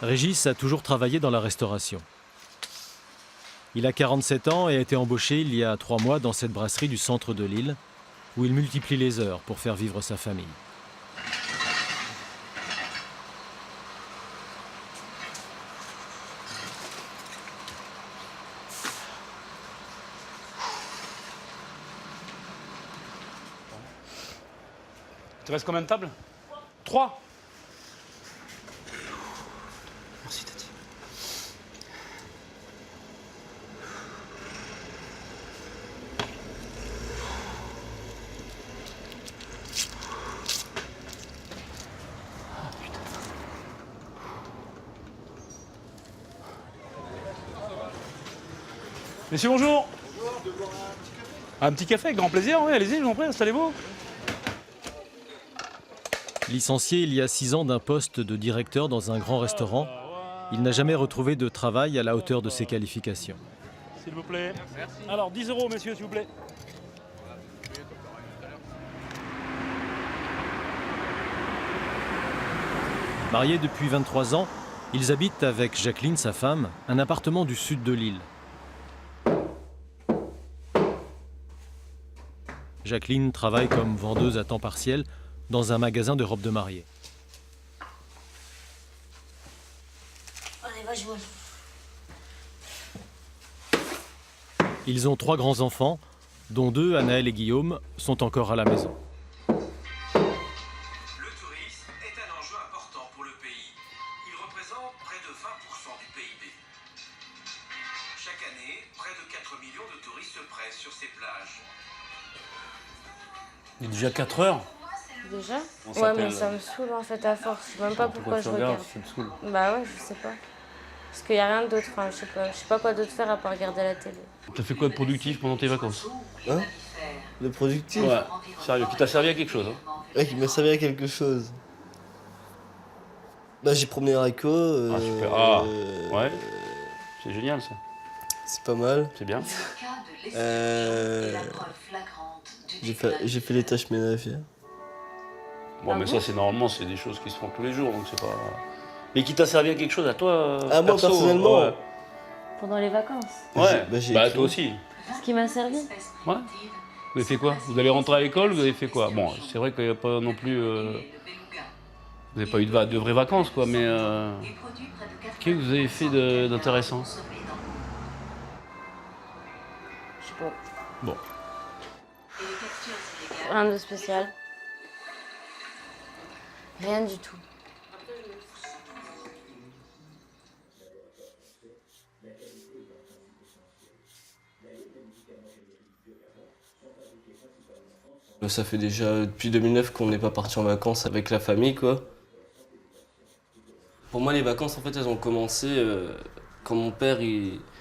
Régis a toujours travaillé dans la restauration. Il a 47 ans et a été embauché il y a 3 mois dans cette brasserie du centre de Lille, où il multiplie les heures pour faire vivre sa famille. Il te reste combien de tables? 3. Merci, Tati. Messieurs, bonjour. Un petit café, avec grand plaisir, oui, allez-y, je vous en prie, installez-vous. Licencié il y a 6 ans d'un poste de directeur dans un grand restaurant, il n'a jamais retrouvé de travail à la hauteur de ses qualifications. S'il vous plaît. Merci. Alors, 10 €, messieurs, s'il vous plaît. Mariés depuis 23 ans, ils habitent avec Jacqueline, sa femme, un appartement du sud de Lille. Jacqueline travaille comme vendeuse à temps partiel dans un magasin de robes de mariée. Allez, va jouer. Ils ont 3 grands-enfants, dont 2, Anaël et Guillaume, sont encore à la maison. Le tourisme est un enjeu important pour le pays. Il représente près de 20% du PIB. Chaque année, près de 4 millions de touristes se pressent sur ces plages. Il est déjà 4 heures. Déjà? On Ouais, s'appelle, mais ça me saoule en fait à force. Je sais même pas pourquoi je tu regarde. regardes, ça te saoule. Bah ouais, je sais pas. Parce qu'il y a rien d'autre. Enfin, je sais pas quoi d'autre faire à part regarder la télé. T'as fait quoi de productif pendant tes vacances? Hein? Le productif? Ouais, sérieux, qui t'a servi à quelque chose, hein? Ouais, qui m'a servi à quelque chose. Bah, j'ai promené Rico. Ah, super. Ah, ouais. C'est génial, ça. C'est pas mal. C'est bien. J'ai fait les tâches ménagères. Bon, mais ça, c'est normalement, c'est des choses qui se font tous les jours, donc c'est pas... Mais qui t'a servi à quelque chose, à toi, Ah, moi, perso, personnellement? Ouais, Pendant les vacances. ouais. Bah, j'ai Bah, écrit. toi aussi. Ce qui m'a servi. Ouais. Vous avez fait quoi? Vous allez rentrer à l'école, vous avez fait quoi? Bon, c'est vrai qu'il n'y a pas non plus... Vous n'avez pas eu de vraies vacances, quoi, mais... Qu'est-ce que vous avez fait d'intéressant? Je sais pas. Bon. Rien de spécial. Rien du tout. Ça fait déjà depuis 2009 qu'on n'est pas parti en vacances avec la famille, quoi. Pour moi, les vacances, en fait, elles ont commencé quand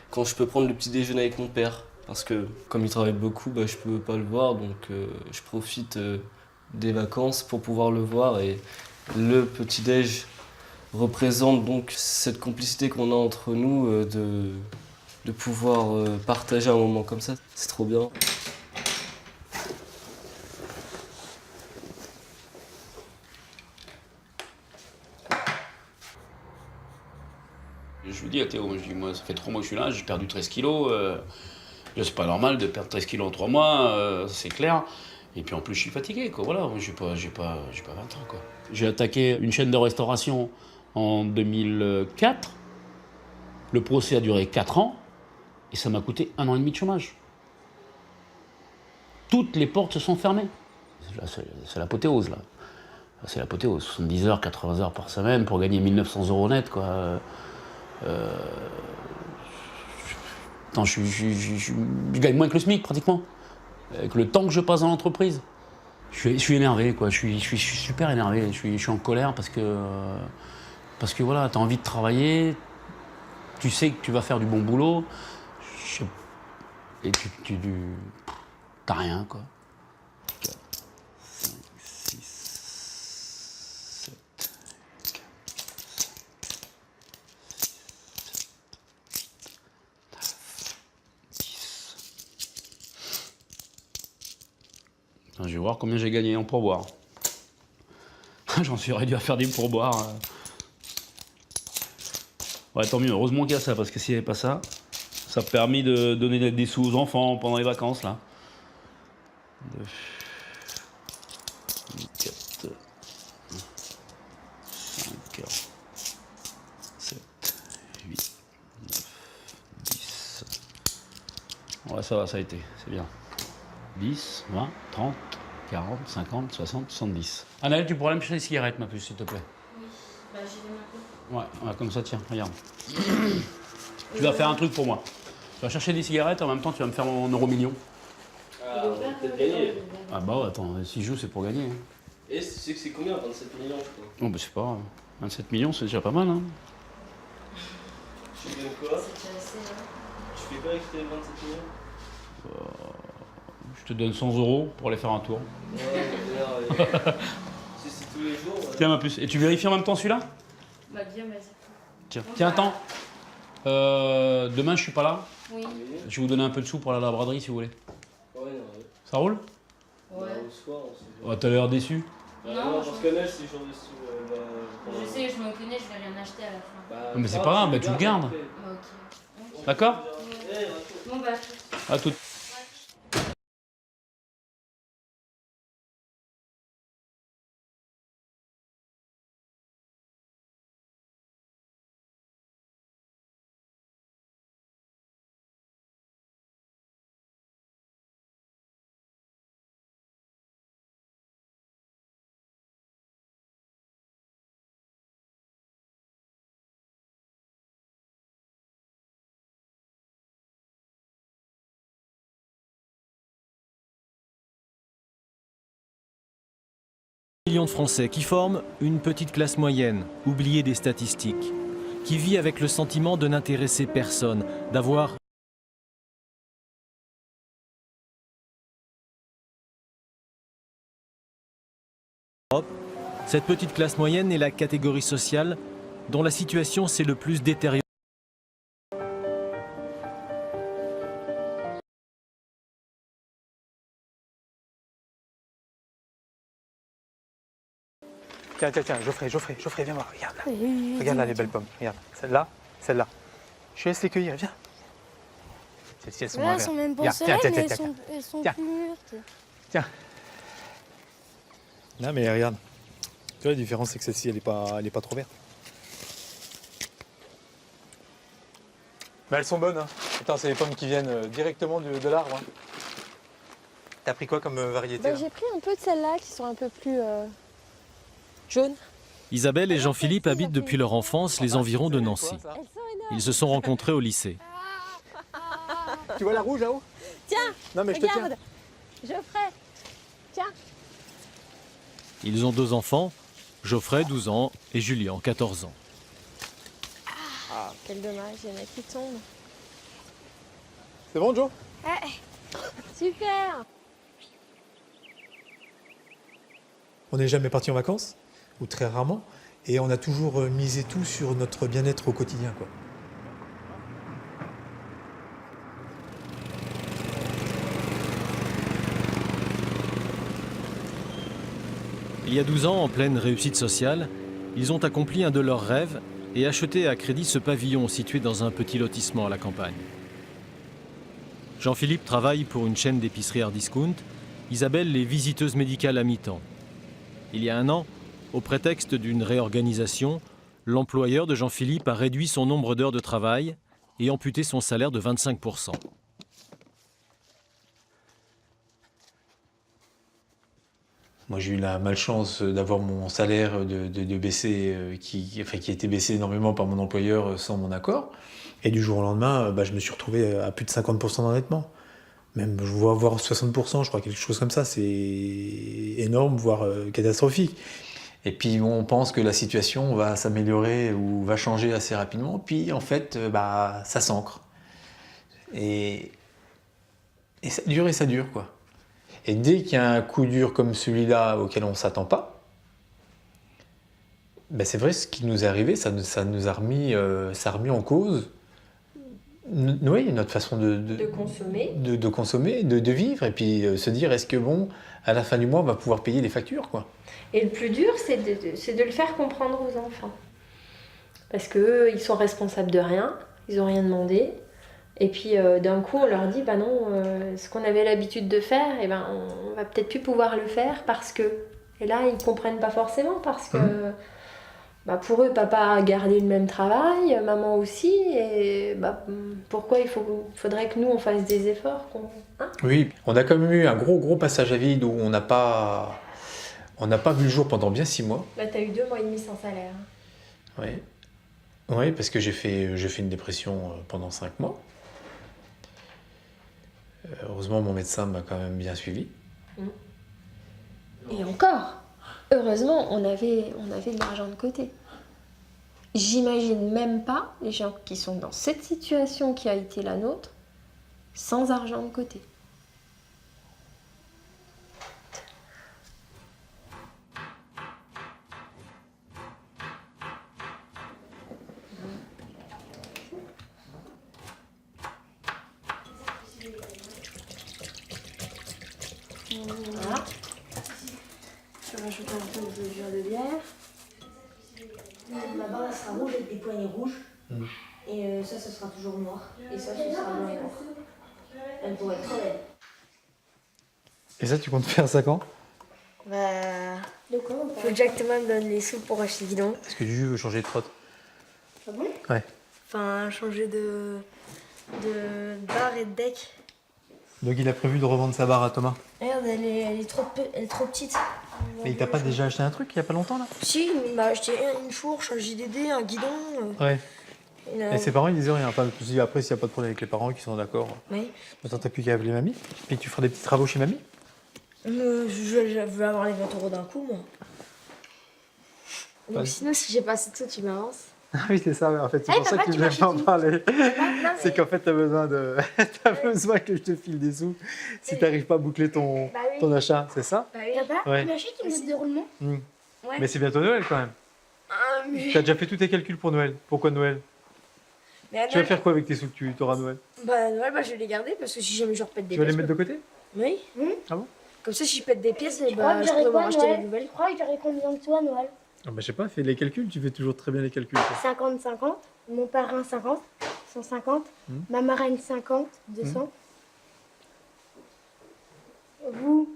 quand je peux prendre le petit déjeuner avec mon père. Parce que comme il travaille beaucoup, bah, je peux pas le voir, donc je profite des vacances pour pouvoir le voir. Et le petit déj représente donc cette complicité qu'on a entre nous de pouvoir partager un moment comme ça. C'est trop bien. Je lui dis à Théo, je dis, moi, ça fait 3 mois que je suis là, j'ai perdu 13 kilos. C'est pas normal de perdre 13 kilos en 3 mois, c'est clair. Et puis en plus, je suis fatigué, quoi. Voilà, j'ai pas 20 ans, quoi. J'ai attaqué une chaîne de restauration en 2004. Le procès a duré 4 ans et ça m'a coûté 1 an et demi de chômage. Toutes les portes se sont fermées. C'est l'apothéose, là. C'est l'apothéose. 70 heures, 80 heures par semaine pour gagner 1 900 € net, quoi. Attends, je gagne moins que le SMIC, pratiquement. Avec le temps que je passe dans l'entreprise. Je suis énervé, quoi. Je suis super énervé. Je suis en colère parce que voilà, t'as envie de travailler, tu sais que tu vas faire du bon boulot, et t'as rien, quoi. 4, 5, 6, 7, 10. Je vais voir combien j'ai gagné en pourboire. J'en suis réduit à faire des pourboires. Ouais, tant mieux, heureusement qu'il y a ça, parce que s'il n'y avait pas ça, ça a permis de donner des sous aux enfants pendant les vacances, là. 9, 4, 5, 7, 8, 9, 10. Ouais, ça va, ça a été, c'est bien. 10, 20, 30, 40, 50, 60, 70. Anaëlle, tu pourrais aller me chercher des cigarettes, ma puce, s'il te plaît. Oui, bah j'ai les mains. Ouais, comme ça, tiens, regarde. Tu vas faire un truc pour moi. Tu vas chercher des cigarettes, en même temps, tu vas me faire mon euro million. Ah, on va peut-être gagner. Ah bah ouais, attends, si je joue, c'est pour gagner. Hein. Et tu sais que c'est combien, 27 millions, je crois. Oh bah c'est pas grave. 27 millions, c'est déjà pas mal, hein. Tu gagnes quoi? C'est déjà assez, hein. Tu fais quoi avec tes 27 millions? Je te donne 100 € pour aller faire un tour. Ouais, d'ailleurs, si c'est tous les jours... Tiens, ma puce. Et tu vérifies en même temps celui-là? Bah Guillaume, vas-y. Tiens, attends. Demain, je suis pas là. Oui. Je vais vous donner un peu de sous pour aller à la braderie, si vous voulez. Ouais, non, ouais. Ça roule? Ouais. Au soir, on se Oh, t'as l'air déçu. non, parce que là, si j'en ai sous... Je sais, je me connais, je vais rien acheter à la fin. Mais c'est pas grave, bah, tu le gardes. Ok. D'accord? Bon bah. À tout. Millions de Français qui forment une petite classe moyenne, oubliée des statistiques, qui vit avec le sentiment de n'intéresser personne, d'avoir cette petite classe moyenne est la catégorie sociale dont la situation s'est le plus détériorée. Tiens, Geoffrey, viens voir, regarde là. Regarde là les belles pommes, regarde. Celle-là. Je te laisse les cueillir, viens. Celles-ci, elles sont Là, moins elles sont vertes. même pas Regarde, serrées, tiens, mais tiens. elles sont Tiens. plus mûres. Tiens. Non mais regarde. Tu vois la différence, c'est que celle-ci, elle est pas trop verte. Mais elles sont bonnes, hein. Attends, c'est les pommes qui viennent directement de l'arbre. Hein. T'as pris quoi comme variété Bah, là j'ai pris un peu de celles-là qui sont un peu plus jaunes. Isabelle et Jean-Philippe habitent depuis leur enfance les environs de Nancy. Elles sont énormes. Ils se sont rencontrés au lycée. Tu vois la rouge là-haut? Tiens, Non mais je te tiens. regarde. Geoffrey, tiens. Ils ont 2 enfants, Geoffrey 12 ans et Julien 14 ans. Quel dommage, il y en a qui tombent. C'est bon Joe? Super. On n'est jamais parti en vacances, ou très rarement, et on a toujours misé tout sur notre bien-être au quotidien, quoi. Il y a 12 ans, en pleine réussite sociale, ils ont accompli un de leurs rêves et acheté à crédit ce pavillon situé dans un petit lotissement à la campagne. Jean-Philippe travaille pour une chaîne d'épicerie hard discount, Isabelle est visiteuse médicale à mi-temps. Il y a 1 an, au prétexte d'une réorganisation, l'employeur de Jean-Philippe a réduit son nombre d'heures de travail et amputé son salaire de 25%. Moi, j'ai eu la malchance d'avoir mon salaire de baisser, qui a été baissé énormément par mon employeur sans mon accord. Et du jour au lendemain, je me suis retrouvé à plus de 50% d'endettement. Même, je vois avoir 60%, je crois, quelque chose comme ça. C'est énorme, voire catastrophique. Et puis, on pense que la situation va s'améliorer ou va changer assez rapidement. Puis, en fait, ça s'ancre. Et ça dure, quoi. Et dès qu'il y a un coup dur comme celui-là auquel on ne s'attend pas, c'est vrai, ce qui nous est arrivé, ça nous a remis, ça a remis en cause notre façon de consommer, de vivre, et puis se dire, est-ce que à la fin du mois, on va pouvoir payer les factures, quoi. Et le plus dur, c'est de le faire comprendre aux enfants. Parce qu'eux, ils sont responsables de rien, ils n'ont rien demandé. Et puis d'un coup, on leur dit, bah non, ce qu'on avait l'habitude de faire, eh ben, on va peut-être plus pouvoir le faire parce que... Et là, ils comprennent pas forcément parce que bah, pour eux, papa a gardé le même travail, maman aussi, et bah, pourquoi faudrait que nous, on fasse des efforts hein. Oui, on a quand même eu un gros passage à vide où on n'a pas vu le jour pendant bien 6 mois. Là, t'as eu 2 mois et demi sans salaire. Oui. Oui, parce que j'ai fait une dépression pendant 5 mois. Heureusement, mon médecin m'a quand même bien suivi. Et encore, heureusement, on avait de l'argent de côté. J'imagine même pas les gens qui sont dans cette situation qui a été la nôtre, sans argent de côté. Voilà. Je rajoute un peu de levure de bière. Là-bas, ça sera rouge avec des poignées rouges. Et ça sera toujours noir. Et ça sera blanc et noir. Elle pourrait être très belle. Et ça, tu comptes faire ça quand? Bah. De quoi on Faut déjà que Thomas me donne les sous pour acheter le guidon. Est-ce que Juju veut changer de trotte? Ah bon? Ouais. Enfin, changer de barre et de deck. Donc il a prévu de revendre sa barre à Thomas. Regarde, elle est trop petite. Mais il t'a pas déjà acheté un truc il y a pas longtemps là? Si, il m'a acheté une fourche, un JDD, un guidon. Ouais. Une, Et ses parents ils disaient rien. Enfin, après, s'il n'y a pas de problème avec les parents qui sont d'accord. Oui. Attends, t'as plus qu'à appeler mamie. Et tu feras des petits travaux chez mamie? Je veux avoir les 20 € d'un coup, moi. Donc sinon, si j'ai pas assez de sous, tu m'avances. Ah oui, c'est ça, en fait. C'est Hey, pour ça papa, que tu tu voulais pas en m'achètes parler. Non, C'est qu'en fait, t'as besoin de. T'as besoin que je te file des sous si t'arrives pas à boucler ton achat, c'est ça? Bah oui. Papa, Ouais. tu m'achètes une boîte de roulement? Ouais. Mais c'est bientôt Noël quand même. T'as déjà fait tous tes calculs pour Noël. Pourquoi Noël? Mais Tu vas faire quoi avec tes sous que tu auras Noël? Bah Noël, je vais les garder parce que si jamais je repète des Tu vas les pièces. mettre de côté? Oui. Ah bon? Comme ça, si je pète des pièces, Tu crois que je j'aurai pourrais quoi m'en à acheter des Noël? nouvelles. Tu crois que j'aurai combien de sous à Noël? Ah bah je sais pas, fais les calculs, tu fais toujours très bien les calculs. toi. 50-50, mon parrain 50, 150, ma marraine 50, 200. Vous,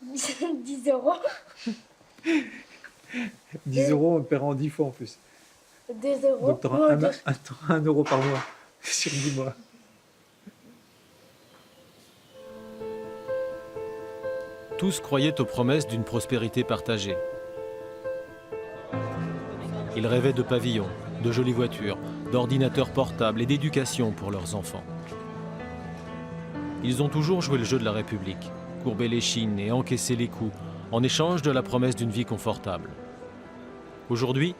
10 €, 10 € on le paiera en 10 fois en plus. 2 €. Donc t'auras un euro par mois sur 10 mois. Tous croyaient aux promesses d'une prospérité partagée. Ils rêvaient de pavillons, de jolies voitures, d'ordinateurs portables et d'éducation pour leurs enfants. Ils ont toujours joué le jeu de la République, courbé les chines et encaissé les coups, en échange de la promesse d'une vie confortable. Aujourd'hui,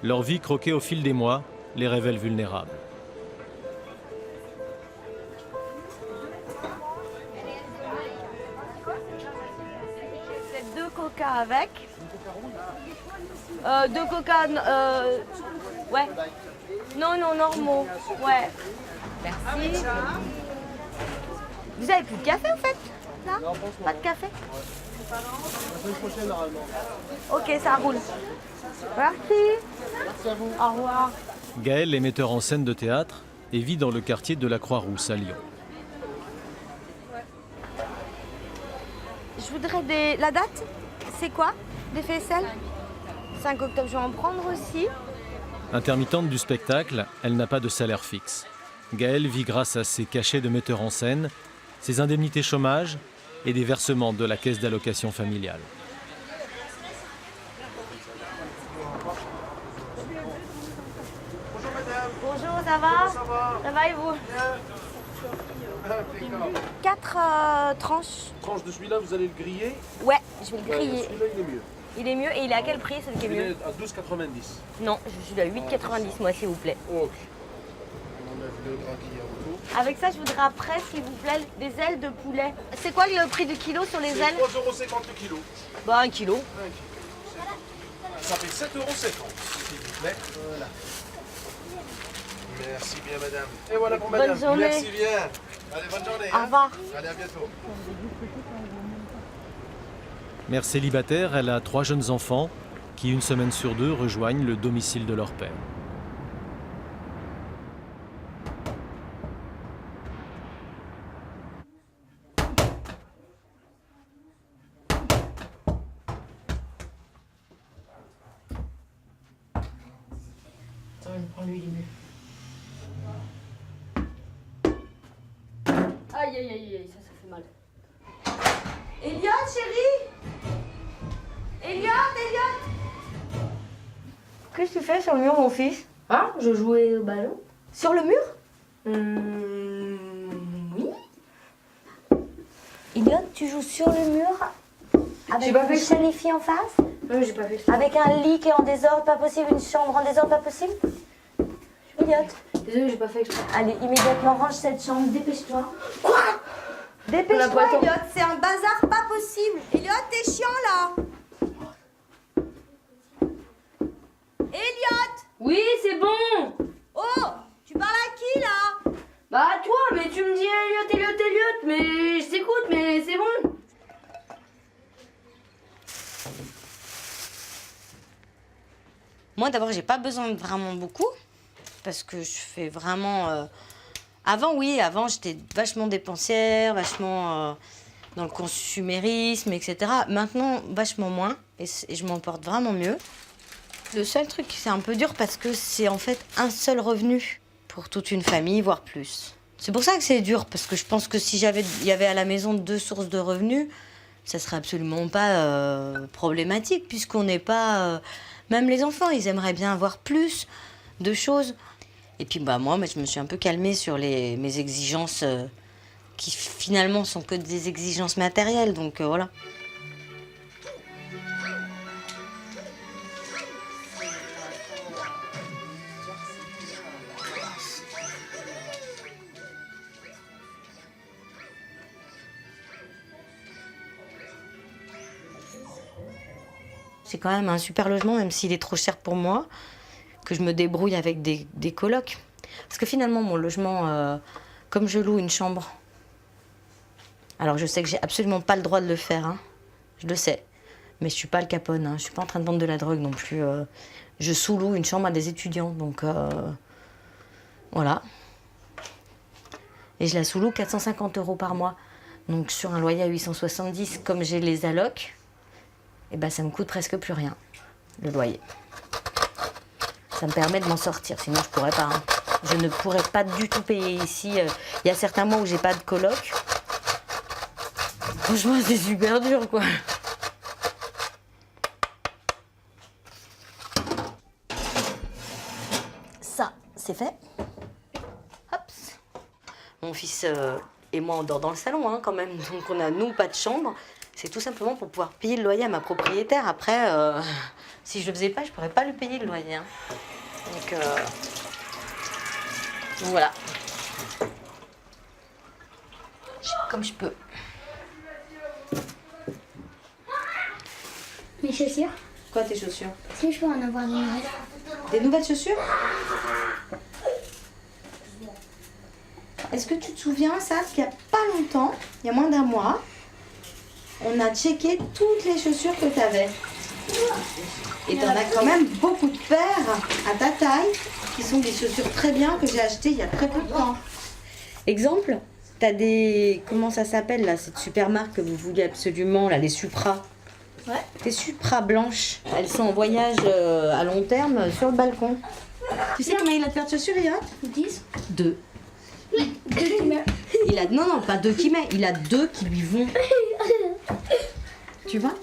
leur vie croquée au fil des mois les révèle vulnérables. C'est 2 coca avec. 2 coca, ouais. Non, normaux. Ouais. Merci. Vous avez plus de café en fait? Là? Pas de café? La semaine prochaine normalement. Ok, ça roule. Merci. Merci à vous. Au revoir. Gaël est metteur en scène de théâtre et vit dans le quartier de la Croix-Rousse à Lyon. Je voudrais la date, c'est quoi? Des faisselles? 5 octobre, je vais en prendre aussi. Intermittente du spectacle, elle n'a pas de salaire fixe. Gaëlle vit grâce à ses cachets de metteur en scène, ses indemnités chômage et des versements de la caisse d'allocation familiale. Bonjour, ça va? Ça va et vous? 4 tranches. Tranche de celui-là, vous allez le griller? Ouais, je vais le griller. Celui-là, il est mieux. Il est mieux et il est à quel prix celui qui est Il mieux? est à 12,90. Non, je suis à 8,90 moi s'il vous plaît. Ok. On enlève le gras qu'il y a autour. Avec ça, je voudrais après, s'il vous plaît, des ailes de poulet. C'est quoi le prix du kilo sur les ailes? 3,50 € le kilo. Bah 1 kilo. Ça fait 7,50 €, s'il vous plaît. Voilà. Merci bien, madame. Et voilà pour madame. Bonne journée. Merci bien. Allez, bonne journée. Au revoir. Allez, à bientôt. Mère célibataire, elle a 3 jeunes enfants qui, une semaine sur 2, rejoignent le domicile de leur père. Prends-lui les bulles. Aïe, aïe, aïe, aïe, ça fait mal. Elliot, chérie Elliot Qu'est-ce que tu fais sur le mur, mon fils? Ah, je jouais au ballon. Sur le mur? Oui. Elliot, tu joues sur le mur avec J'ai pas fait une ça. chaîne IFI en face? Non, j'ai pas fait ça. Avec un lit qui est en désordre, pas possible, une chambre en désordre, pas possible? Elliot, Désolée, j'ai pas fait exprès. allez, immédiatement range cette chambre, dépêche-toi. Quoi? On a pas Dépêche-toi, le temps. Elliot, c'est un bazar pas possible. Elliot, t'es chiant là. Elliot! Oui, c'est bon. Oh! Tu parles à qui là? Bah toi, mais tu me dis Elliot, mais je t'écoute, mais c'est bon. Moi, d'abord, j'ai pas besoin de vraiment beaucoup parce que je fais vraiment. Avant, oui, avant, j'étais vachement dépensière, vachement dans le consumérisme, etc. Maintenant, vachement moins et je m'en porte vraiment mieux. Le seul truc, c'est un peu dur parce que c'est en fait un seul revenu pour toute une famille, voire plus. C'est pour ça que c'est dur parce que je pense que si y avait à la maison 2 sources de revenus, ça serait absolument pas problématique puisqu'on n'est pas. Même les enfants, ils aimeraient bien avoir plus de choses. Et puis bah moi, je me suis un peu calmée sur mes exigences qui finalement sont que des exigences matérielles. Donc voilà. C'est quand même un super logement, même s'il est trop cher pour moi, que je me débrouille avec des colocs. Parce que finalement, mon logement, comme je loue une chambre, alors je sais que j'ai absolument pas le droit de le faire, hein, je le sais, mais je suis pas Al Capone, hein, je suis pas en train de vendre de la drogue non plus. Je sous-loue une chambre à des étudiants, donc voilà. Et je la sous-loue 450 € par mois. Donc sur un loyer à 870, comme j'ai les allocs, et ben ça me coûte presque plus rien, le loyer. Ça me permet de m'en sortir, sinon je pourrais pas. Hein. Je ne pourrais pas du tout payer ici. Il y a certains mois où j'ai pas de coloc. Franchement, c'est super dur, quoi. Ça, c'est fait. Hop. Mon fils et moi, on dort dans le salon, hein, quand même. Donc on a, nous, pas de chambre. C'est tout simplement pour pouvoir payer le loyer à ma propriétaire. Après, si je le faisais pas, je pourrais pas lui payer le loyer. Hein. Donc voilà. Comme je peux. Mes chaussures? Quoi, tes chaussures? Est-ce que je peux en avoir des nouvelles? Des nouvelles chaussures? Est-ce que tu te souviens, ça, qu'il y a pas longtemps, il y a moins d'1 mois, on a checké toutes les chaussures que tu avais. Et tu en as quand même beaucoup de paires à ta taille, qui sont des chaussures très bien que j'ai achetées il y a très peu de temps. Exemple, tu as des... Comment ça s'appelle là, cette super marque que vous vouliez absolument, là, les Supra. Ouais. Des Supra blanches. Elles sont en voyage à long terme sur le balcon. Tu sais combien il a de paires de chaussures, Irat? 10. 2. Il a... Non, pas 2 qui met, il a 2 qui lui vont. Tu vois?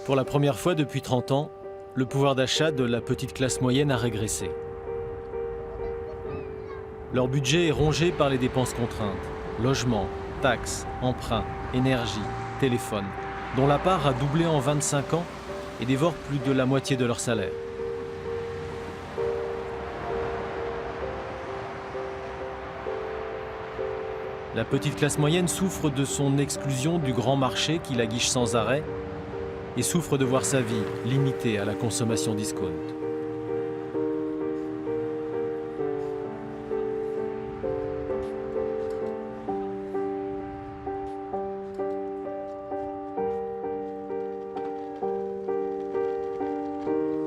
Pour la première fois depuis 30 ans, le pouvoir d'achat de la petite classe moyenne a régressé. Leur budget est rongé par les dépenses contraintes. Logement, taxes, emprunts, énergie, téléphone, dont la part a doublé en 25 ans et dévore plus de la moitié de leur salaire. La petite classe moyenne souffre de son exclusion du grand marché qui la guiche sans arrêt et souffre de voir sa vie limitée à la consommation discount.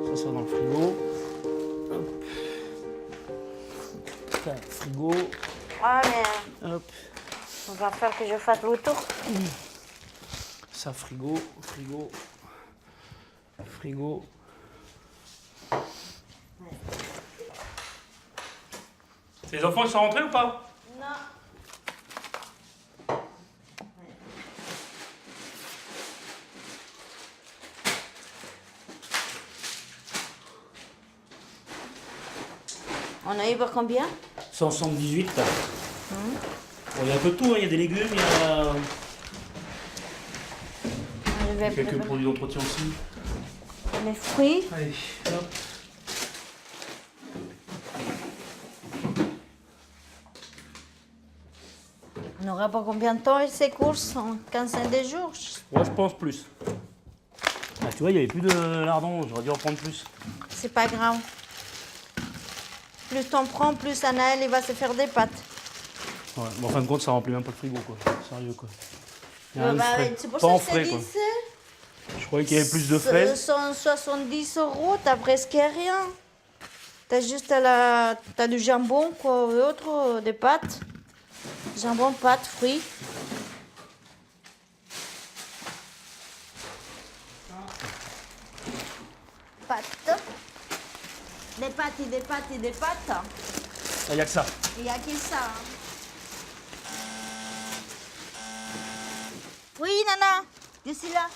Ça sera dans le frigo. Hop. Ça, frigo. Ah, mais Hop. on va faire que je fasse le tour. Ça, frigo, frigo. frigo. Les enfants, ils sont rentrés ou pas? Non. On a eu pour combien? 178 là. Bon, il y a un peu de tout, hein. Il y a des légumes, il y a quelques produits d'entretien aussi. Les fruits. Allez, hop. On aura pour combien de temps ces courses? En 15 de jours? Ouais, je pense plus. Ah, tu vois, il n'y avait plus de lardons, j'aurais dû en prendre plus. C'est pas grave. Plus t'en prends, plus Anaël il va se faire des pâtes. Ouais, mais en fin de compte, ça remplit même pas le frigo, quoi. Sérieux, quoi. Il y a Ouais, un bah, frais. c'est pour Pas ça en que je te frais, quoi. disais. Je croyais qu'il y avait plus de frais. 170 €, t'as presque rien. T'as juste t'as du jambon, quoi, ou autre, des pâtes. Jambon, pâtes, fruits. Pâtes. Des pâtes et des pâtes et des pâtes. Il n'y a que ça. Il n'y a que ça. Hein. Oui, Nana, je suis là.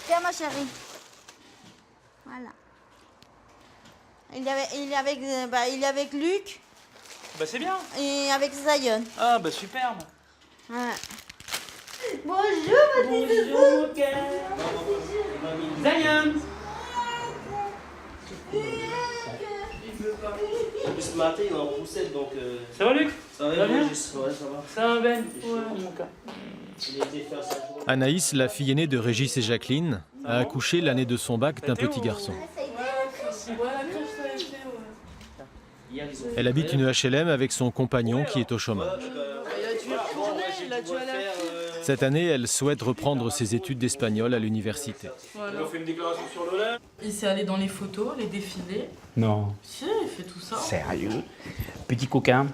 Tiens, ma chérie. Voilà. Il est avec Luc Bah c'est bien. et avec Zion. Ah bah superbe. Ouais. Bonjour, ma petite Bonjour, mon cœur. Zion. Ce matin, il est en poussette, donc... Ça va, Luc? Ça va bien? Ouais, ça va. Ça va, Ben? Ouais, mon cœur. Il a été faire sa journée. Anaïs, la fille aînée de Régis et Jacqueline, a accouché l'année de son bac d'un petit garçon. Elle habite une HLM avec son compagnon qui est au chômage. Cette année, elle souhaite reprendre ses études d'espagnol à l'université. Voilà. On fait une déclaration sur le lait. Il s'est allé dans les photos, les défilés. Non. Si, il fait tout ça. Sérieux? Petit coquin.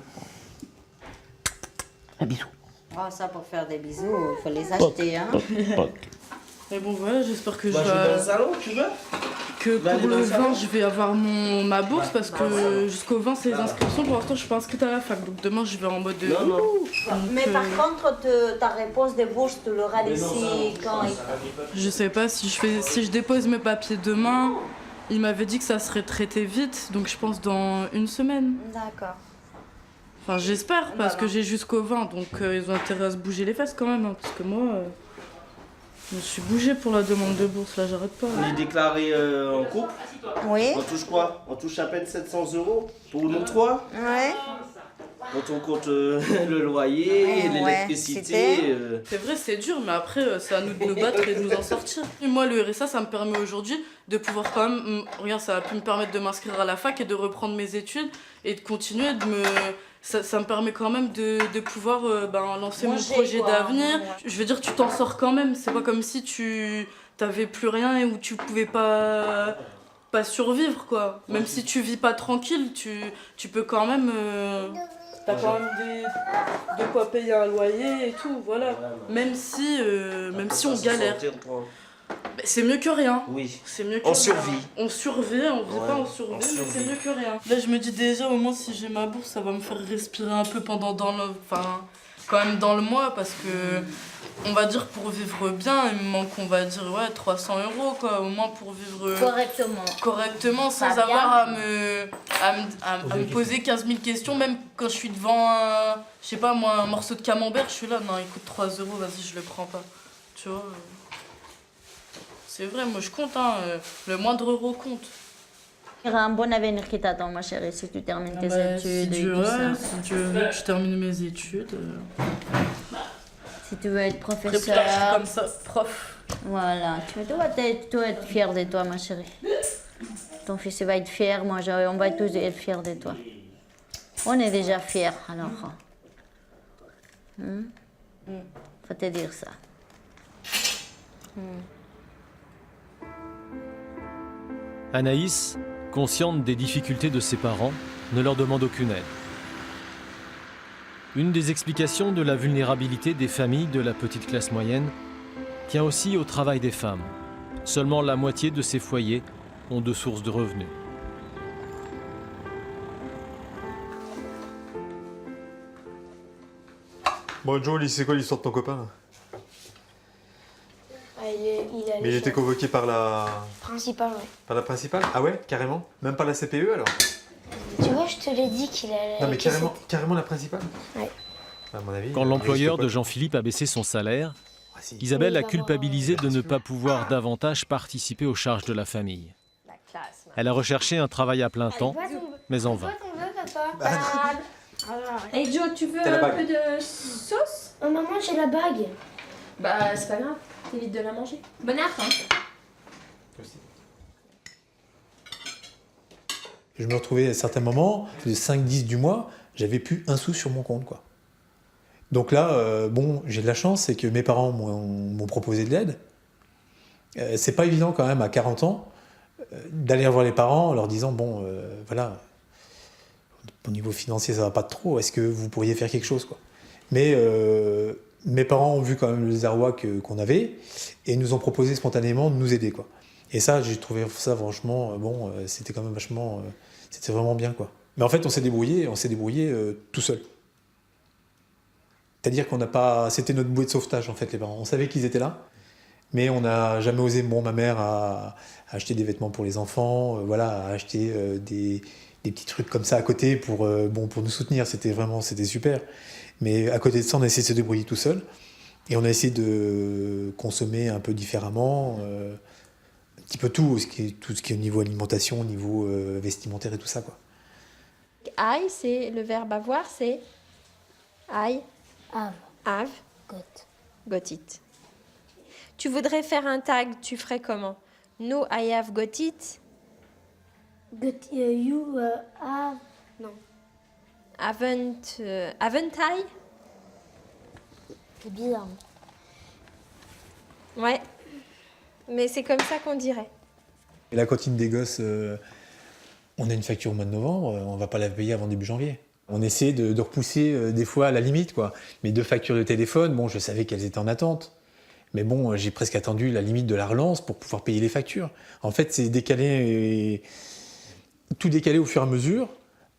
Un bisou. Oh, ça, pour faire des bisous, il faut les acheter. Hein. Mais bon, voilà, j'espère que Bah, je je vais dans le vais... salon, tu veux? Que Va pour aller dans le le salon. 20, je vais avoir ma bourse parce que jusqu'au 20, c'est les inscriptions. Pour l'instant, je suis pas inscrite à la fac. Donc demain, je vais en mode de... Non, non. Mais par contre, ta réponse de bourse, tu l'auras d'ici quand Je sais pas si je dépose mes papiers demain. Il m'avait dit que ça serait traité vite, donc je pense dans une semaine. D'accord. Enfin, j'espère, parce que j'ai jusqu'au 20, donc ils ont intérêt à se bouger les fesses quand même. Hein, parce que moi, je me suis bougée pour la demande de bourse, là, j'arrête pas. On est déclaré en couple. Oui. On touche quoi? On touche à peine 700 € pour nous trois. Ouais. Quand on compte le loyer, l'électricité. C'est vrai, c'est dur, mais après, c'est à nous de nous battre et de nous en sortir. Et moi, le RSA, ça me permet aujourd'hui de pouvoir quand même... Regarde, ça a pu me permettre de m'inscrire à la fac et de reprendre mes études et de continuer de me... Ça me permet quand même de pouvoir lancer mon projet d'avenir. Ouais. Je veux dire, tu t'en sors quand même. C'est pas comme si tu t'avais plus rien et où tu pouvais pas survivre, quoi. Même si tu vis pas tranquille, tu peux quand même... T'as quand même de quoi payer un loyer et tout, voilà. Même si on galère. C'est mieux que rien. Oui. C'est mieux que on rien. survit. On survit, on vit pas, on survit, mais c'est mieux que rien. Là, je me dis déjà, au moins, si j'ai ma bourse, ça va me faire respirer un peu pendant quand même dans le mois, parce que, on va dire, pour vivre bien, il me manque, on va dire, 300 €, quoi, au moins pour vivre correctement, sans avoir à me poser 15 000 questions, même quand je suis devant un morceau de camembert, je suis là, non, il coûte 3 €, vas-y, je le prends pas. Tu vois c'est vrai, moi je compte, hein, le moindre euro compte. Il y aura un bon avenir qui t'attend, ma chérie, si tu termines tes études et tout ça. Si Dieu veut que je termine mes études. Si tu veux être professeur. Très tard, comme ça, prof. Voilà, tu dois être fière de toi, ma chérie. Ton fils va être fier, moi on va tous être fiers de toi. On est déjà fiers, alors. Faut te dire ça. Anaïs, consciente des difficultés de ses parents, ne leur demande aucune aide. Une des explications de la vulnérabilité des familles de la petite classe moyenne tient aussi au travail des femmes. Seulement la moitié de ces foyers ont deux sources de revenus. Bon, Joe, c'est quoi l'histoire de ton copain là? Mais il était convoqué par la... Principal, ouais. Par la principale? Ah ouais, carrément? Même par la CPE alors? Tu vois, je te l'ai dit qu'il allait... Non mais carrément la principale? Ouais. À mon avis, Quand l'employeur de Jean-Philippe a baissé son salaire, Isabelle a culpabilisé de ne pas pouvoir davantage participer aux charges de la famille. Elle a recherché un travail à plein temps, mais en vain. Hey Joe, tu veux un peu de sauce? Oh maman, j'ai la bague. Bah c'est pas grave, t'évites de la manger. Bon app, hein. Je me retrouvais à certains moments, de 5-10 du mois, j'avais plus un sou sur mon compte, quoi. Donc là, bon, j'ai de la chance, c'est que mes parents m'ont proposé de l'aide. C'est pas évident quand même à 40 ans d'aller voir les parents en leur disant bon, voilà, au niveau financier ça va pas trop, est-ce que vous pourriez faire quelque chose, quoi. Mais mes parents ont vu quand même le désarroi qu'on avait et nous ont proposé spontanément de nous aider, quoi. Et ça, j'ai trouvé ça franchement, bon, c'était quand même vachement, c'était vraiment bien, quoi. Mais en fait, on s'est débrouillé tout seul. C'est-à-dire qu'on n'a pas, c'était notre bouée de sauvetage en fait, les parents. On savait qu'ils étaient là, mais on n'a jamais osé. Bon, ma mère a acheté des vêtements pour les enfants, voilà, a acheté des petits trucs comme ça à côté pour nous soutenir. C'était super. Mais à côté de ça, on a essayé de se débrouiller tout seul et on a essayé de consommer un peu différemment. Un petit peu tout ce qui est au niveau alimentation, au niveau vestimentaire et tout ça, quoi. Aïe, c'est le verbe avoir, c'est aïe. Have. Got it. Tu voudrais faire un tag, tu ferais comment? No, I have got it. You have... Non. Haven't I? C'est bizarre. Ouais. Mais c'est comme ça qu'on dirait. Et la cantine des gosses, on a une facture au mois de novembre, on va pas la payer avant début janvier. On essaie de repousser des fois à la limite, quoi. Mes 2 factures de téléphone, bon, je savais qu'elles étaient en attente. Mais bon, j'ai presque attendu la limite de la relance pour pouvoir payer les factures. En fait, c'est décalé, tout décalé au fur et à mesure,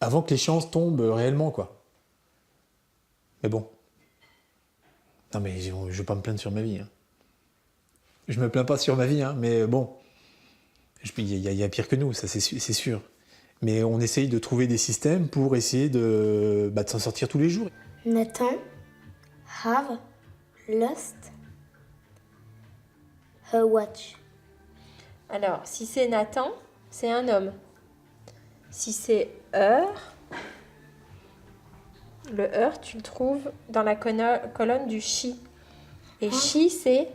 avant que l'échéance tombe réellement, quoi. Mais bon. Non mais je vais pas me plaindre sur ma vie, hein. Je me plains pas sur ma vie, hein, mais bon. Il y a pire que nous, ça c'est sûr. Mais on essaye de trouver des systèmes pour essayer de s'en sortir tous les jours. Nathan, have, lost, her watch. Alors, si c'est Nathan, c'est un homme. Si c'est her, le her, tu le trouves dans la colonne du she. Et she, c'est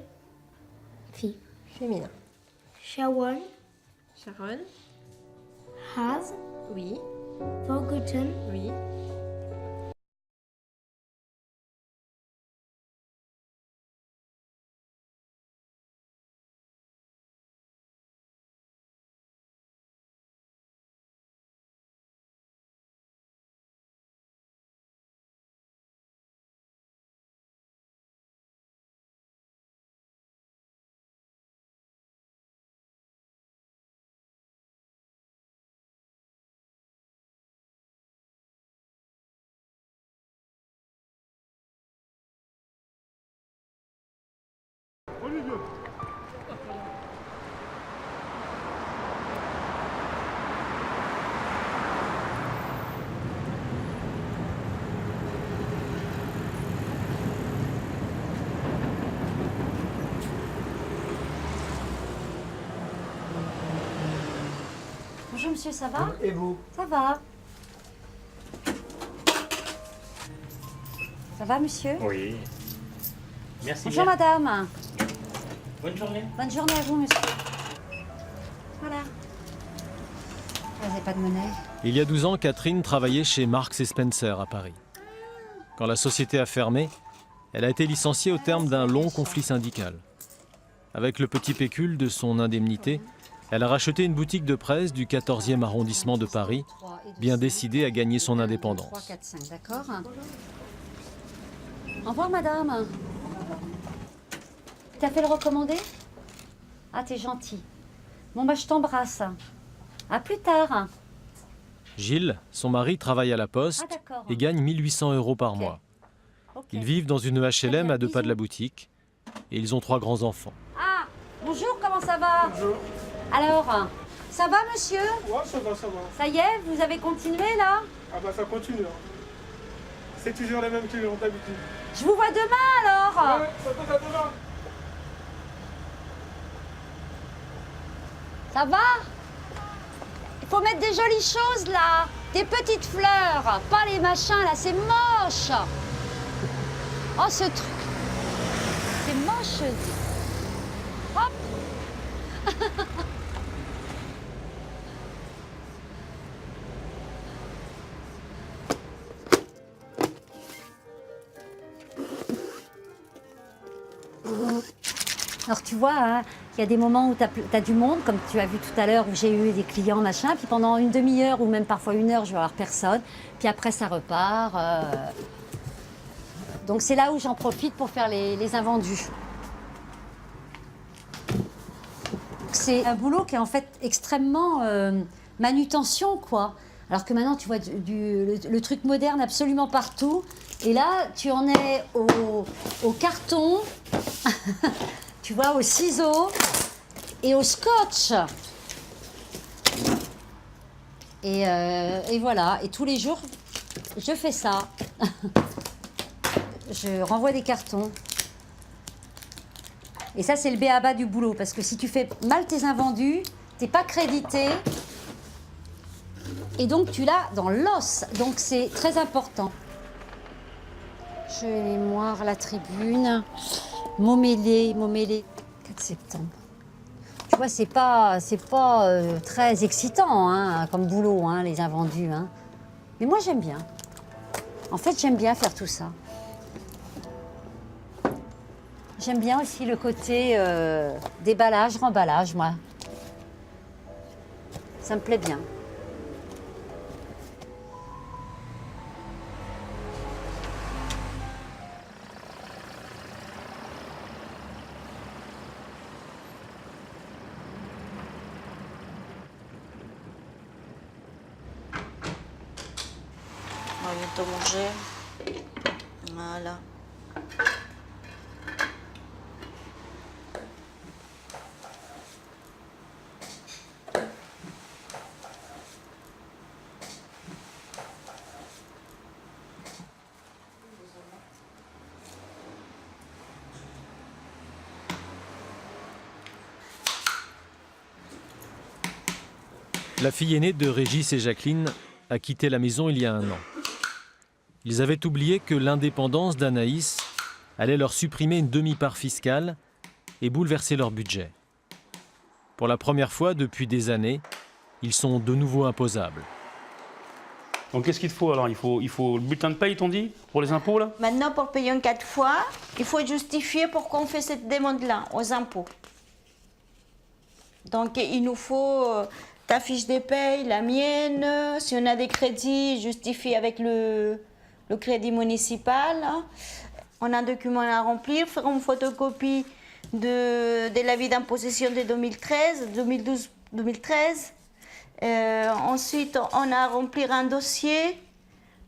fille. Féminin. Sharon. Sharon. Has. Oui. Forgotten. Oui. Bonjour monsieur, ça va? Et vous? Ça va. Ça va monsieur? Oui. Merci Bonjour bien. madame. Bonne journée. Bonne journée à vous monsieur. Voilà. Vous n'avez pas de monnaie? Il y a 12 ans, Catherine travaillait chez Marks & Spencer à Paris. Quand la société a fermé, elle a été licenciée au terme d'un long conflit syndical. Avec le petit pécule de son indemnité, elle a racheté une boutique de presse du 14e arrondissement de Paris, bien décidée à gagner son indépendance. 3, 4, 5, d'accord. Au revoir madame. T'as fait le recommander? Ah, t'es gentil. Bon, bah, je t'embrasse. À plus tard. Gilles, son mari, travaille à la poste Ah, d'accord. et gagne 1 800 € par mois. Ils vivent dans une HLM à 2 pas de la boutique et ils ont 3 grands-enfants. Ah, bonjour, comment ça va? Bonjour. Alors, ça va, monsieur? Ouais, ça va, ça va. Ça y est, vous avez continué, là? Ah bah ça continue. Hein. C'est toujours les mêmes qui ont d'habitude. Je vous vois demain, alors. Ouais, ça tombe à demain. Ça va? Il faut mettre des jolies choses, là. Des petites fleurs, pas les machins, là, c'est moche. Oh, ce truc. C'est moche. Hop. Alors tu vois, hein, il y a des moments où tu as du monde, comme tu as vu tout à l'heure, où j'ai eu des clients, machin, puis pendant une demi-heure ou même parfois 1 heure, je vais avoir personne, puis après ça repart. Donc c'est là où j'en profite pour faire les invendus. C'est un boulot qui est en fait extrêmement manutention, quoi. Alors que maintenant, tu vois le truc moderne absolument partout. Et là, tu en es au carton, tu vois, au ciseau et au scotch. Et voilà. Et tous les jours, je fais ça. Je renvoie des cartons. Et ça, c'est le b.a.-ba du boulot. Parce que si tu fais mal tes invendus, t'es pas crédité. Et donc, tu l'as dans l'os. Donc, c'est très important. Je vais mémoire, la tribune. Montmélé. 4 septembre. Tu vois, c'est pas très excitant hein, comme boulot, hein, les invendus. Hein. Mais moi, j'aime bien. En fait, j'aime bien faire tout ça. J'aime bien aussi le côté déballage, remballage, moi. Ça me plaît bien. On va bientôt manger. Voilà. La fille aînée de Régis et Jacqueline a quitté la maison il y a 1 an. Ils avaient oublié que l'indépendance d'Anaïs allait leur supprimer une demi-part fiscale et bouleverser leur budget. Pour la première fois depuis des années, ils sont de nouveau imposables. Donc qu'est-ce qu'il te faut alors? Il faut le bulletin de paye, t'ont dit? Pour les impôts là? Maintenant, pour payer en 4 fois, il faut justifier pourquoi on fait cette demande-là aux impôts. Donc il nous faut ta fiche de paye, la mienne. Si on a des crédits, justifie avec le crédit municipal. On a un document à remplir, faire une photocopie de l'avis d'imposition de 2012-2013. Ensuite, on a à remplir un dossier,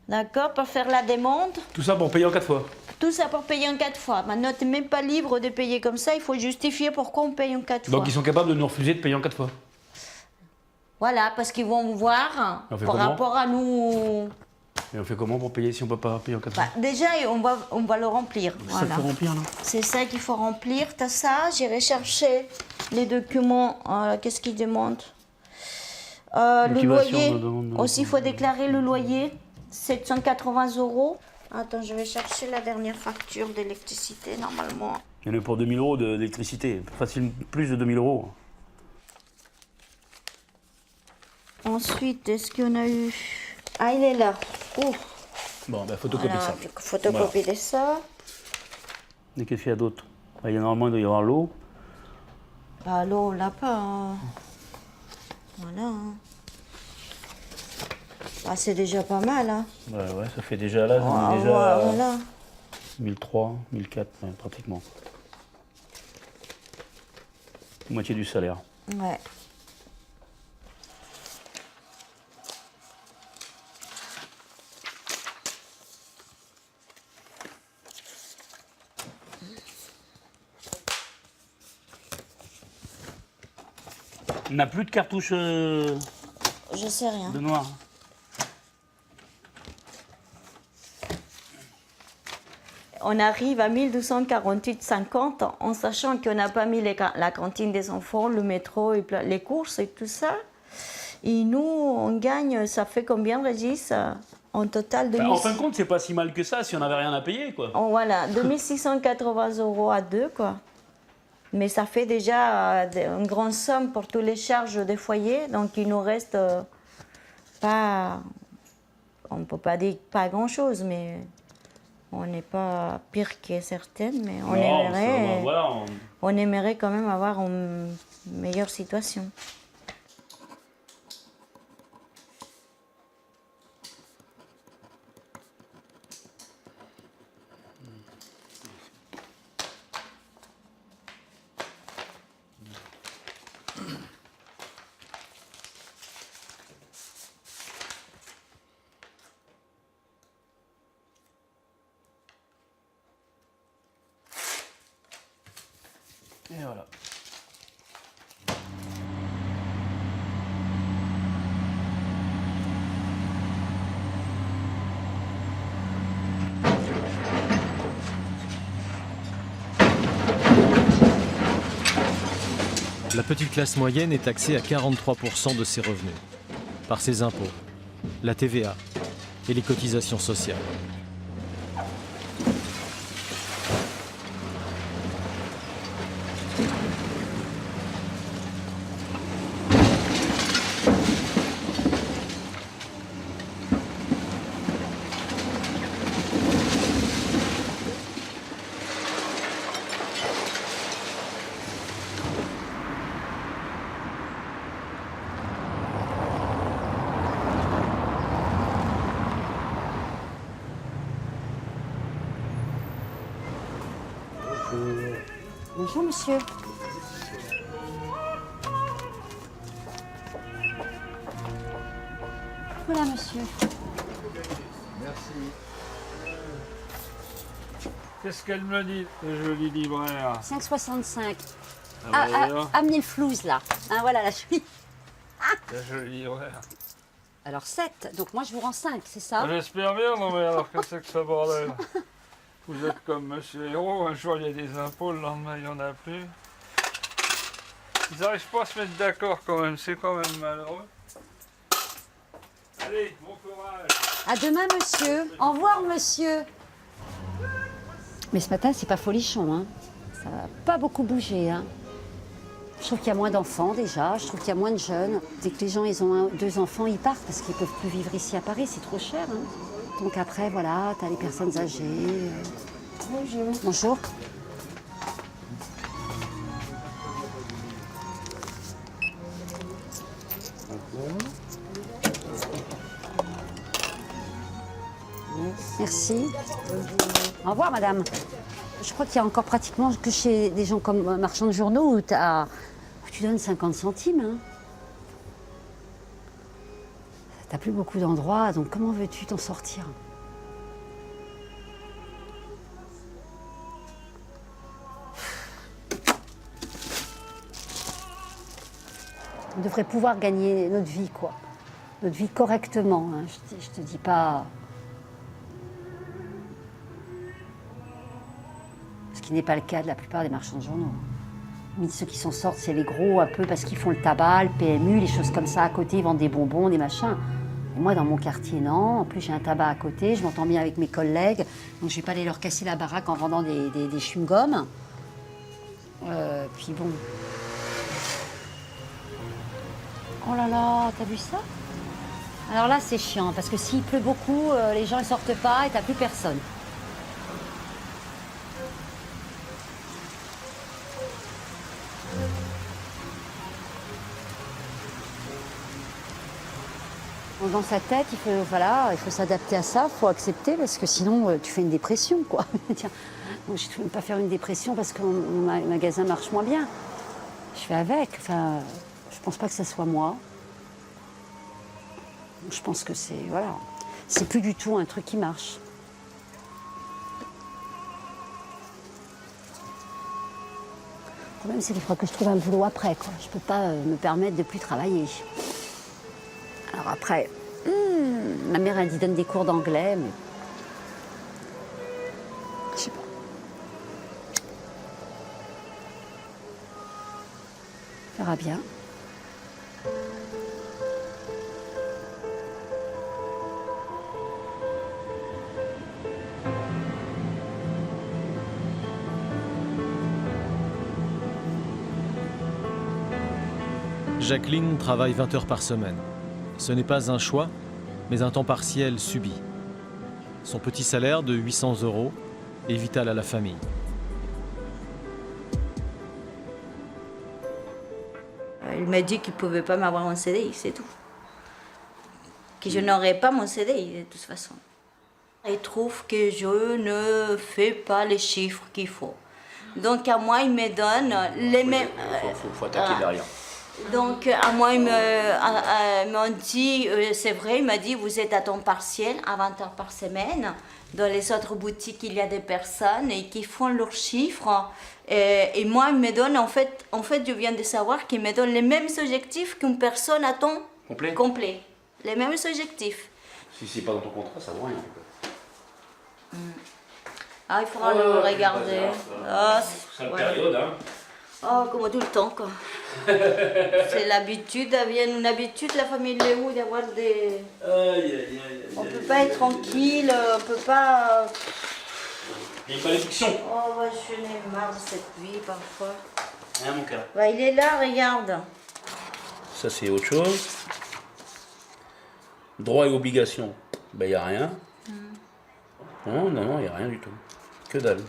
d'accord, pour faire la demande. Tout ça pour payer en 4 fois? Tout ça pour payer en 4 fois. Maintenant, tu n'es même pas libre de payer comme ça, il faut justifier pourquoi on paye en 4 fois. Donc ils sont capables de nous refuser de payer en 4 fois? Voilà, parce qu'ils vont voir On fait par comment? rapport à nous. Et on fait comment pour payer si on ne peut pas payer en 4 fois? Bah, déjà, on va le remplir. C'est ça qu'il faut remplir là? C'est ça qu'il faut remplir. T'as ça, j'irai chercher les documents. Qu'est-ce qu'ils demandent? Le loyer. Aussi, il faut déclarer le loyer. 780 €. Attends, je vais chercher la dernière facture d'électricité, normalement. Il y en a pour 2000 € d'électricité. Facile, plus de 2000 €. Ensuite, est-ce qu'on a eu... Ah, il est là. Ouh. Bon, ben photocopie Voilà, ça. photocopie de ça. Et qu'est-ce qu'il y a d'autre? Normalement, il doit y avoir l'eau. Bah, l'eau, on l'a pas. Hein. Voilà. Hein. Bah, c'est déjà pas mal. Hein. Ouais, ça fait déjà là, Ah, déjà voilà. 1003, 1004, pratiquement. Moitié du salaire. Ouais. On n'a plus de cartouches Je sais rien. de noir. On arrive à 1248,50 en sachant qu'on n'a pas mis la cantine des enfants, le métro, et les courses et tout ça. Et nous, on gagne, ça fait combien, Régis, en total de En fin de compte, c'est pas si mal que ça si on n'avait rien à payer, quoi. Voilà, 2680 € à deux, quoi. Mais ça fait déjà une grande somme pour toutes les charges des foyers, donc il nous reste pas, on ne peut pas dire pas grand-chose, mais on n'est pas pire que certaines, mais on aimerait, on aimerait quand même avoir une meilleure situation. Et voilà. La petite classe moyenne est taxée à 43% de ses revenus, par ses impôts, la TVA et les cotisations sociales. Bonjour, monsieur. Voilà, monsieur. Merci. Qu'est-ce qu'elle me dit, le joli libraire? 5,65. Ah, bah, alors. Amenez le flouze, là. Hein, voilà, la jolie. Le joli libraire. Alors 7, donc moi je vous rends 5, c'est ça? J'espère bien, non mais alors que c'est que ce bordel? Vous êtes comme Monsieur Hérault, un jour il y a des impôts, le lendemain il n'y en a plus. Ils n'arrivent pas à se mettre d'accord quand même, c'est quand même malheureux. Allez, bon courage. À demain, monsieur. Au revoir, monsieur. Mais ce matin, c'est pas folichon, hein. Ça n'a pas beaucoup bougé, hein. Je trouve qu'il y a moins d'enfants déjà, je trouve qu'il y a moins de jeunes. Dès que les gens ils ont 2 enfants, ils partent parce qu'ils ne peuvent plus vivre ici à Paris, c'est trop cher. Hein. Donc après, voilà, tu as les personnes âgées. Bonjour. Bonjour. Merci. Au revoir, madame. Je crois qu'il y a encore pratiquement que chez des gens comme marchands de journaux où tu donnes 50 centimes. Hein. T'as plus beaucoup d'endroits, donc comment veux-tu t'en sortir? On devrait pouvoir gagner notre vie, quoi. Notre vie correctement. Hein. Je te dis pas... Ce qui n'est pas le cas de la plupart des marchands de journaux. Mais ceux qui s'en sortent, c'est les gros un peu parce qu'ils font le tabac, le PMU, les choses comme ça à côté, ils vendent des bonbons, des machins. Et moi, dans mon quartier, non. En plus, j'ai un tabac à côté, je m'entends bien avec mes collègues, donc je vais pas aller leur casser la baraque en vendant des chewing-gums. Puis bon... Oh là là, t'as vu ça? Alors là, c'est chiant, parce que s'il pleut beaucoup, les gens ne sortent pas et t'as plus personne. Dans sa tête, il faut s'adapter à ça, il faut accepter, parce que sinon, tu fais une dépression, quoi. Tiens, je ne veux pas faire une dépression parce que mon magasin marche moins bien. Je fais avec. Enfin, je pense pas que ça soit moi. Je pense que c'est... Voilà. C'est plus du tout un truc qui marche. Le problème, c'est qu'il faudra que je trouve un boulot après, quoi. Je peux pas me permettre de plus travailler. Alors après, ma mère, elle dit donne des cours d'anglais, mais... Je sais pas. On verra bien. Jacqueline travaille 20 heures par semaine. Ce n'est pas un choix, mais un temps partiel subi. Son petit salaire de 800 € est vital à la famille. Il m'a dit qu'il ne pouvait pas m'avoir mon CDI, c'est tout. Que je n'aurais pas mon CDI de toute façon. Il trouve que je ne fais pas les chiffres qu'il faut. Donc à moi, il me donne les mêmes... Faut attaquer derrière. Donc, à moi, ils m'ont dit, c'est vrai, il m'a dit, vous êtes à temps partiel, à 20 heures par semaine. Dans les autres boutiques, il y a des personnes qui font leurs chiffres. Et moi, ils me donnent, en fait, je viens de savoir qu'ils me donnent les mêmes objectifs qu'une personne à temps complet. Les mêmes objectifs. Si c'est pas dans ton contrat, ça vaut rien. Ah, il faudra le regarder. C'est une période, hein. Oh, comme tout le temps, quoi. C'est l'habitude, une habitude, la famille Léo, d'avoir des... On peut pas être tranquille, on peut pas... Il y a une malédiction. Oh, ouais, je n'ai marre de cette vie, parfois. Hein, mon cœur. Bah, il est là, regarde. Ça, c'est autre chose. Droit et obligation, ben, il n'y a rien. Non, il n'y a rien du tout. Que dalle.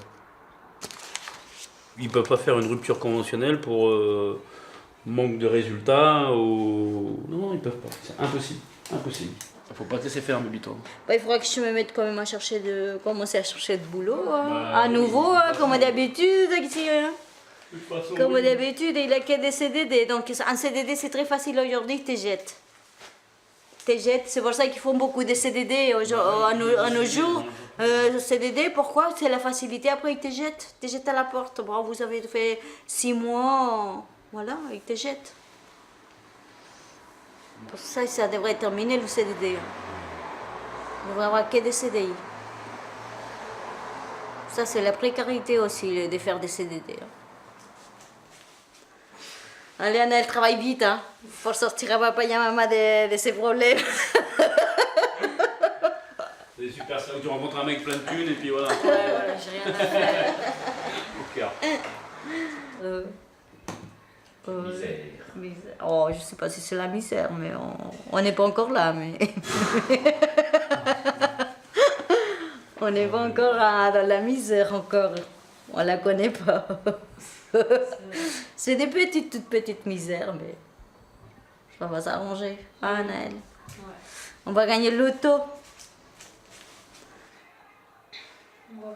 Ils ne peuvent pas faire une rupture conventionnelle pour manque de résultats ou... Non, ils ne peuvent pas. C'est impossible. Impossible. Il ne faut pas te laisser faire, Bébito. Bah, il faudra que je me mette quand même à commencer à chercher de boulot. À nouveau, comme d'habitude. Comme d'habitude, il a que des CDD. Donc, un CDD, c'est très facile aujourd'hui, tu jettes. C'est pour ça qu'ils font beaucoup de CDD à nos jours. CDD, pourquoi? C'est la facilité. Après, ils te jettent à la porte. Bon, vous avez fait 6 mois, voilà, ils te jettent. Pour ça, ça devrait terminer le CDD. Il devrait y avoir que des CDI. Ça, c'est la précarité aussi, de faire des CDD. Allez, Anna, elle travaille vite, hein, pour sortir à papa et à maman de ses problèmes. C'est super, ça, tu rencontres un mec plein de thunes et puis voilà. Ouais, j'ai rien à faire. Au cœur. Misère. Oh, je sais pas si c'est la misère, mais on n'est pas encore là, mais... On n'est pas encore dans la misère encore. On la connaît pas. C'est des toutes petites misères, mais ça va s'arranger. Ah, Naël. Ouais. On va gagner le loto. Ouais.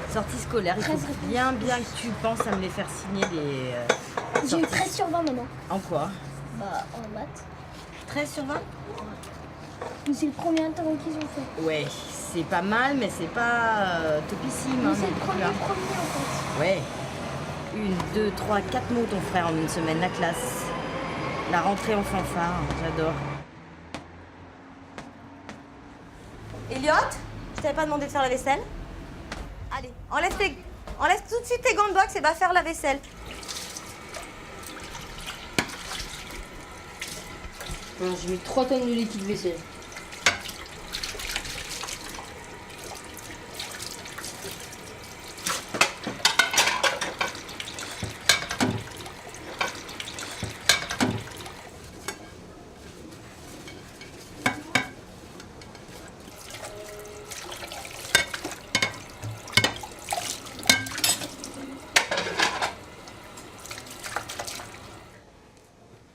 Sorties scolaires, il faut bien que tu penses à me les faire signer les... J'ai eu 13 sur 20 maman. En quoi? Bah en maths. 13 sur 20? Mais c'est le premier interro qu'ils ont fait. Ouais, c'est pas mal, mais c'est pas topissime. Mais hein, c'est le premier là. en fait. Ouais. 1, 2, 3, 4 mots ton frère en une semaine, la classe. La rentrée en fanfare, j'adore. Elliot, je t'avais pas demandé de faire la vaisselle? Allez, enlève tout de suite tes gants de boxe et va faire la vaisselle. J'ai mis 3 tonnes de liquide vaisselle.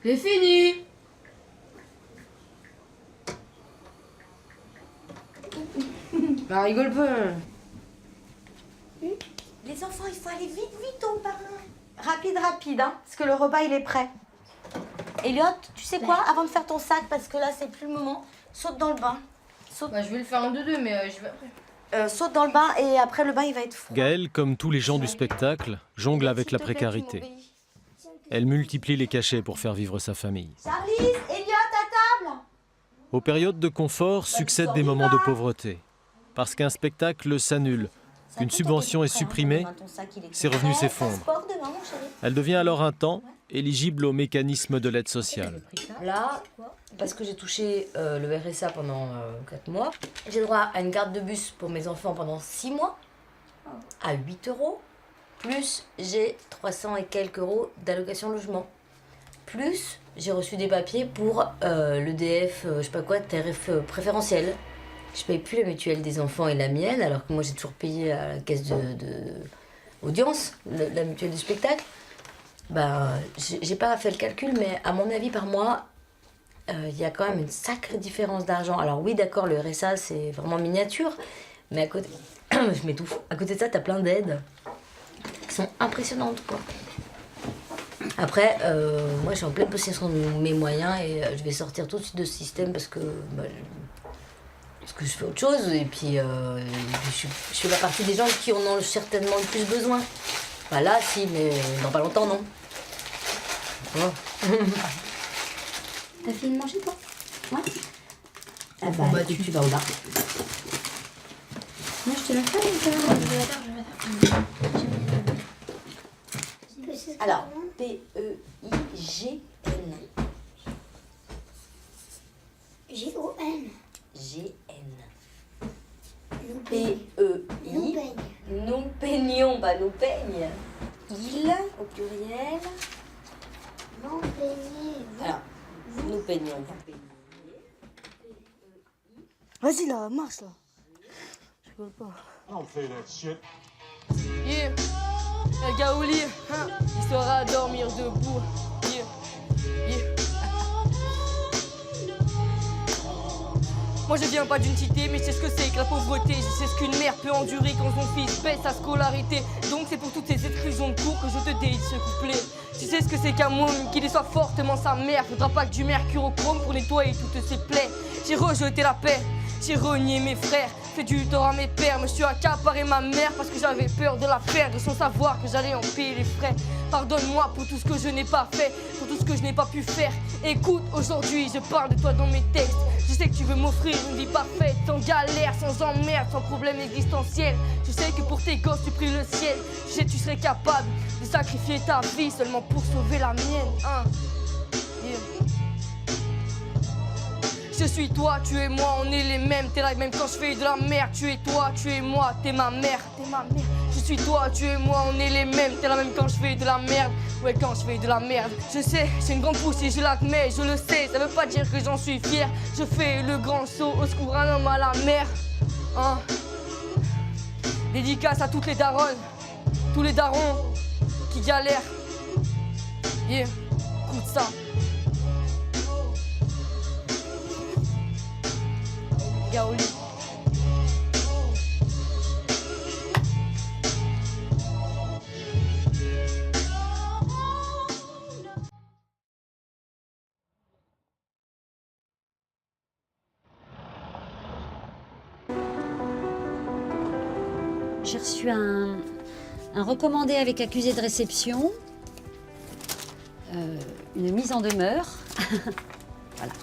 C'est fini. Bah rigole pas. Les enfants, il faut aller vite, vite au parrain. Rapide, rapide, hein, parce que le repas, il est prêt. Elliot, tu sais quoi? Avant de faire ton sac, parce que là, c'est plus le moment, saute dans le bain. Saute. Bah, je vais le faire en 2-2, mais je vais après. Saute dans le bain et après, le bain, il va être froid. Gaëlle, comme tous les gens du spectacle, jongle avec la précarité. Elle multiplie les cachets pour faire vivre sa famille. Charlize, Elliot, à table. Aux périodes de confort succèdent des moments de pauvreté. Parce qu'un spectacle s'annule, qu'une subvention est supprimée, ses revenus s'effondrent. Elle devient alors un temps éligible au mécanisme de l'aide sociale. Là, parce que j'ai touché le RSA pendant 4 mois, j'ai droit à une carte de bus pour mes enfants pendant 6 mois, à 8 €, plus j'ai 300 et quelques euros d'allocation logement. Plus j'ai reçu des papiers pour l'EDF, je sais pas quoi, tarif préférentiel. Je paye plus la mutuelle des enfants et la mienne, alors que moi j'ai toujours payé à la caisse d'audience, la mutuelle du spectacle. Ben, j'ai pas fait le calcul, mais à mon avis, par mois, il y a quand même une sacrée différence d'argent. Alors oui, d'accord, le RSA, c'est vraiment miniature, mais à côté... je m'étouffe. À côté de ça, t'as plein d'aides qui sont impressionnantes, quoi. Après, moi, je suis en pleine possession de mes moyens et je vais sortir tout de suite de ce système parce que je fais autre chose et puis je fais la partie des gens qui en ont certainement le plus besoin. Bah là, si, mais dans pas longtemps, non. Oh. T'as fini de manger, toi? Ouais. Ah bah, tu vas au bar. Moi, je te la fais, je vais la faire. Alors, P-E-I-G-N. G-O-N. G-N. P-E-I. Nous peignons, bah nous peigne. Il, au pluriel. Non peigné. Alors, nous peignons, vous peignez. Vas-y là, marche là. Je peux pas. Don't play that shit. Yeah. El gars au lit, hein, il saura dormir debout. Yeah. Yeah. Moi je viens pas d'une cité, mais je sais ce que c'est que la pauvreté. Je sais ce qu'une mère peut endurer quand son fils baisse sa scolarité. Donc c'est pour toutes ces exclusions de cours que je te dédie ce couplet. Tu sais ce que c'est qu'un môme qui déçoit fortement sa mère. Faudra pas que du mercurochrome pour nettoyer toutes ses plaies. J'ai rejeté la paix, j'ai renié mes frères, fait du tort à mes pères. Me suis accaparé ma mère parce que j'avais peur de la perdre, sans savoir que j'allais en payer les frais. Pardonne-moi pour tout ce que je n'ai pas fait, pour tout ce que je n'ai pas pu faire. Écoute, aujourd'hui je parle de toi dans mes textes. Je sais que tu veux m'offrir une vie parfaite, sans galère, sans emmerde, sans problème existentiel. Je sais que pour tes gosses tu pries le ciel. Je sais que tu serais capable de sacrifier ta vie seulement pour sauver la mienne, hein. Yeah. Je suis toi, tu es moi, on est les mêmes. T'es là même quand je fais de la merde. Tu es toi, tu es moi, t'es ma mère, t'es ma mère. Je suis toi, tu es moi, on est les mêmes. T'es là même quand je fais de la merde. Ouais, quand je fais de la merde. Je sais, j'ai une grande pousse et je l'admets, je le sais. Ça veut pas dire que j'en suis fier. Je fais le grand saut, au secours un homme à la mer, hein. Dédicace à toutes les daronnes, tous les darons qui galèrent. Yeah, écoute ça. Gaoli. J'ai reçu un recommandé avec accusé de réception, une mise en demeure, voilà,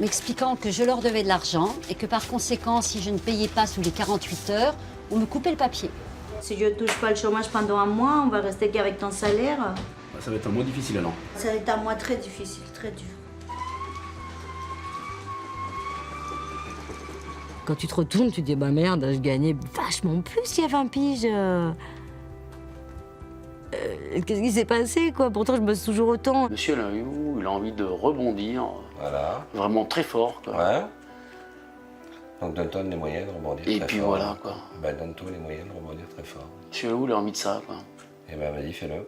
m'expliquant que je leur devais de l'argent et que par conséquent, si je ne payais pas sous les 48 heures, on me coupait le papier. Si je touche pas le chômage pendant un mois, on va rester qu'avec ton salaire. Ça va être un mois difficile alors. Ça va être un mois très difficile, très dur. Quand tu te retournes, tu te dis bah merde, je gagnais vachement plus il y a 20 piges. Qu'est-ce qui s'est passé quoi? Pourtant je bosse toujours autant. Monsieur là, il a envie de rebondir. Voilà. Vraiment très fort, quoi. Ouais. Donc donne-toi les moyens de rebondir très fort. Et puis voilà, quoi. Ben donne-toi les moyens de rebondir très fort. Monsieur Lou, il a envie de ça, quoi. Et ben vas-y, fais-le.